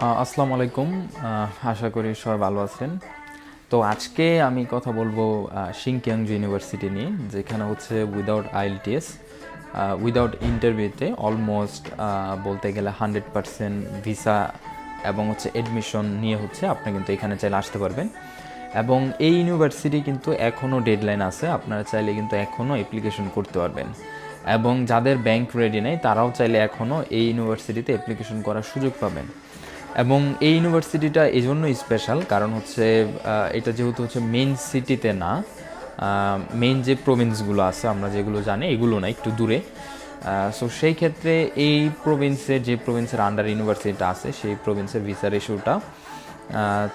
আসসালামু আলাইকুম। আশা করি সবাই ভালো আছেন। তো আজকে আমি কথা বলবো শিংকিয়াংজু ইউনিভার্সিটি নিয়ে, যেখানে হচ্ছে উইদাউট আইএলটিএস, উইদাউট ইন্টারভিউতে অলমোস্ট বলতে গেলে 100% ভিসা এবং হচ্ছে এডমিশন নিয়ে হচ্ছে আপনি কিন্তু এখানে চাইলে আসতে পারবেন। এবং এই ইউনিভার্সিটি কিন্তু এখনও ডেডলাইন আছে, আপনারা চাইলে কিন্তু এখনও অ্যাপ্লিকেশন করতে পারবেন। এবং যাদের ব্যাংক রেডি নেই তারাও চাইলে এখনও এই ইউনিভার্সিটিতে অ্যাপ্লিকেশন করার সুযোগ পাবেন। এবং এই ইউনিভার্সিটিটা এই জন্য স্পেশাল, কারণ হচ্ছে এটা যেহেতু হচ্ছে মেইন সিটিতে না, মেইন যে প্রভিন্সগুলো আছে আমরা যেগুলো জানি এগুলো না, একটু দূরে। সো সেই ক্ষেত্রে এই প্রভিন্সের যে প্রভিন্সের আন্ডার ইউনিভার্সিটিটা আছে সেই প্রভিন্সের ভিসা রেশিওটা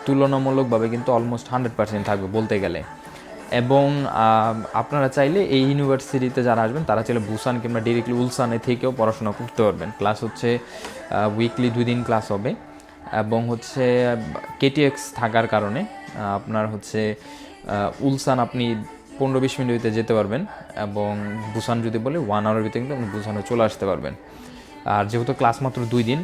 তুলনামূলকভাবে কিন্তু অলমোস্ট 100% থাকবে বলতে গেলে। এবং আপনারা চাইলে এই ইউনিভার্সিটিতে যারা আসবেন তারা চাইলে বুসান কিংবা ডিরেক্টলি উলসানে থেকেও পড়াশোনা করতে পারবেন। ক্লাস হচ্ছে উইকলি 2 দিন ক্লাস হবে। এবং হচ্ছে কেটিএক্স থাকার কারণে আপনার হচ্ছে উলসান আপনি 15-20 মিনিটের ভিতরে যেতে পারবেন, এবং বুসান যদি বলে 1 আওয়ারের ভিতরে কিন্তু আপনি বুসানে চলে আসতে পারবেন। আর যেহেতু ক্লাস মাত্র 2 দিন,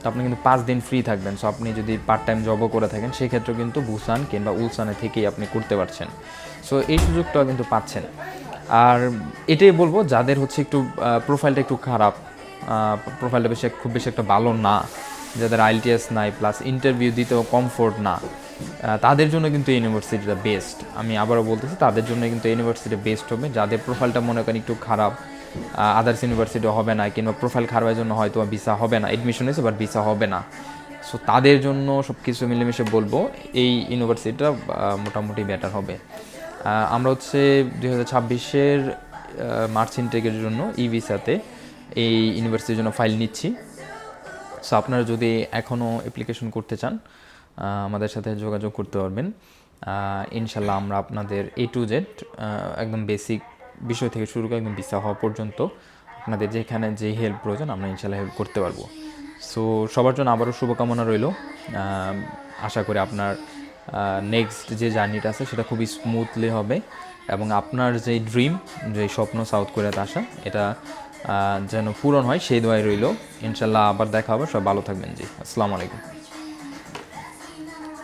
তো আপনি কিন্তু 5 দিন ফ্রি থাকবেন। সো আপনি যদি পার্ট টাইম জবও করে থাকেন সেক্ষেত্রেও কিন্তু বুসান কিংবা উলসানে থেকেই আপনি করতে পারছেন। সো এই সুযোগটাও কিন্তু পাচ্ছেন। আর এটাই বলবো, যাদের হচ্ছে একটু প্রোফাইলটা একটু খারাপ, প্রোফাইলটা খুব বেশি একটা ভালো না, যাদের আইএলটিএস নাই প্লাস ইন্টারভিউ দিতেও কমফোর্ট না, তাদের জন্য কিন্তু ইউনিভার্সিটিটা বেস্ট। আমি আবারও বলতেছি, তাদের জন্য কিন্তু ইউনিভার্সিটি বেস্ট হবে। যাদের প্রোফাইলটা মনে করেন একটু খারাপ, আদার্স ইউনিভার্সিটি হবে না, কিংবা প্রোফাইল খারাপের জন্য হয়তো ভিসা হবে না, এডমিশন হয়েছে বাট ভিসা হবে না। সো তাদের জন্য সব কিছু মিলেমিশে বলবো এই ইউনিভার্সিটিটা মোটামুটি বেটার হবে। আমরা হচ্ছে 2026-এর মার্চ ইনটেকের জন্য ই ভিসাতে এই ইউনিভার্সিটির জন্য ফাইল নিচ্ছি। সো আপনারা যদি এখনও অ্যাপ্লিকেশন করতে চান আমাদের সাথে যোগাযোগ করতে পারবেন। ইনশাল্লাহ আমরা আপনাদের A to Z একদম বেসিক বিষয় থেকে শুরু করে একদম ভিসা হওয়া পর্যন্ত আপনাদের যেখানে যে হেল্প প্রয়োজন আমরা ইনশাল্লাহ হেল্প করতে পারবো। সো সবার জন্য আবারও শুভকামনা রইল। আশা করি আপনার নেক্সট যে জার্নিটা আছে সেটা খুবই স্মুথলি হবে, এবং আপনার যে ড্রিম, যে স্বপ্ন সাউথ কোরিয়াতে আসা, এটা যেন পূরণ হয় সেই দোয়াই রইল। ইনশাল্লাহ আবার দেখা হবে। সব ভালো থাকবেন। জি, আসসালামু আলাইকুম।